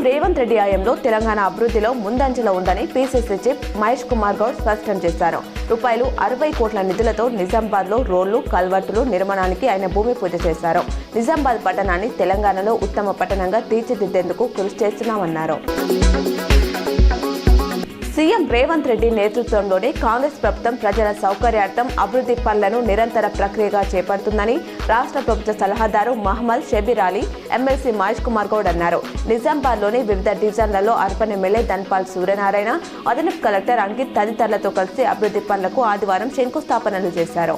రేవంత్ రెడ్డి హయాంలో తెలంగాణ అభివృద్ధిలో ముందంజలో ఉందని పీసీసీ చీఫ్ మహేష్ కుమార్ గౌడ్ స్పష్టం చేశారు. ₹60 కోట్ల నిధులతో నిజామాబాద్లో రోడ్లు, కల్వర్టులు నిర్మాణానికి ఆయన భూమి పూజ చేశారు. నిజామాబాద్ పట్టణాన్ని తెలంగాణలో ఉత్తమ పట్టణంగా తీర్చిదిద్దేందుకు కృషి చేస్తున్నామన్నారు. సీఎం రేవంత్ రెడ్డి నేతృత్వంలోని కాంగ్రెస్ ప్రభుత్వం ప్రజల సౌకర్యార్థం అభివృద్ధి పనులను నిరంతర ప్రక్రియగా చేపడుతుందని రాష్ట్ర ప్రభుత్వ సలహాదారు మహమ్మద్ షబీర్ అలీ, ఎమ్మెల్సీ మహేష్ కుమార్ గౌడ్ అన్నారు. నిజామాబాద్లోని వివిధ డివిజన్లలో అర్బన్ ఎమ్మెల్యే ధన్పాల్ సూర్యనారాయణ, అదనపు కలెక్టర్ అంకిత్ తదితరులతో కలిసి అభివృద్ధి పనులకు ఆదివారం శంకుస్థాపనలు చేశారు.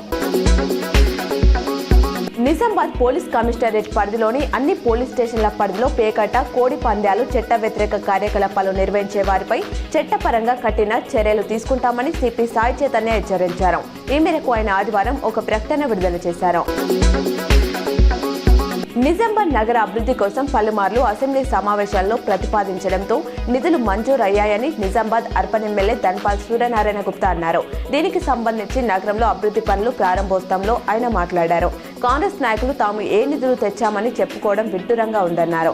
నిజామాబాద్ పోలీస్ కమిషనరేట్ పరిధిలోని అన్ని పోలీస్ స్టేషన్ల పరిధిలో పేకాట, కోడి పందాలు, చట్ట వ్యతిరేక కార్యకలాపాలు నిర్వహించే వారిపై చట్టపరంగా కఠిన చర్యలు తీసుకుంటామని సిపి సాయి చైతన్య హెచ్చరించారు. ఈ మేరకు ఆయన ఆదివారం ఒక ప్రకటన విడుదల చేశారు. నిజామాబాద్ నగర అభివృద్ధి కోసం పలుమార్లు అసెంబ్లీ సమావేశాల్లో ప్రతిపాదించడంతో నిధులు మంజూరయ్యాయని నిజామాబాద్ అర్బన్ ఎమ్మెల్యే ధన్పాల్ సూర్యనారాయణ గుప్తా అన్నారు. దీనికి సంబంధించి నగరంలో అభివృద్ధి పనులు ప్రారంభోత్సవంలో ఆయన మాట్లాడారు. కాంగ్రెస్ నాయకులు తాము ఏ నిధులు తెచ్చామని చెప్పుకోవడం విడ్డూరంగా ఉందన్నారు.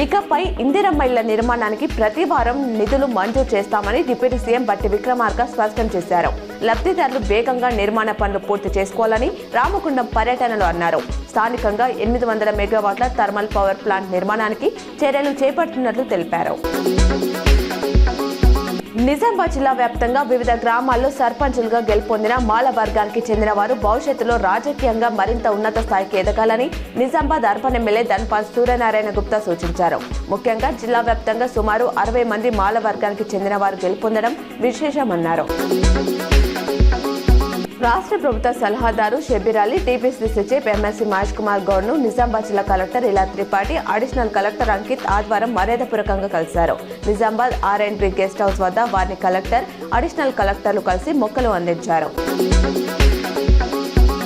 ఇకపై ఇందిరమ్మ ఇళ్ల నిర్మాణానికి ప్రతి వారం నిధులు మంజూరు చేస్తామని డిప్యూటీ సీఎం బట్టి విక్రమార్క స్పష్టం చేశారు. లబ్ధిదారులు వేగంగా నిర్మాణ పనులు పూర్తి చేసుకోవాలని రామగుండం పర్యటనలో అన్నారు. స్థానికంగా 800 మెగావాట్ల థర్మల్ పవర్ ప్లాంట్ నిర్మాణానికి చర్యలు చేపడుతున్నట్లు తెలిపారు. నిజామాబాద్ జిల్లా వ్యాప్తంగా వివిధ గ్రామాల్లో సర్పంచులుగా గెలుపొందిన మాల వర్గానికి చెందిన వారు భవిష్యత్తులో రాజకీయంగా మరింత ఉన్నత స్థాయికి ఎదగాలని నిజామాబాద్ అర్బన్ ఎమ్మెల్యే ధన్పాల్ సూర్యనారాయణ గుప్తా సూచించారు. ముఖ్యంగా జిల్లా వ్యాప్తంగా సుమారు 60 మంది మాల వర్గానికి చెందిన వారు గెలుపొందడం విశేషమన్నారు. రాష్ట్ర ప్రభుత్వ సలహాదారు Shabbir Ali, TPCC chief MLC Mahesh Kumar Goud ను నిజామాబాద్ జిల్లా కలెక్టర్ ఇలా త్రిపాఠి, అడిషనల్ కలెక్టర్ అంకిత్ ఆదివారం మర్యాదపూర్వకంగా కలిశారు. నిజామాబాద్ R&B గెస్ట్ హౌస్ వద్ద వారిని కలెక్టర్, అడిషనల్ కలెక్టర్లు కలిసి మొక్కలు అందించారు.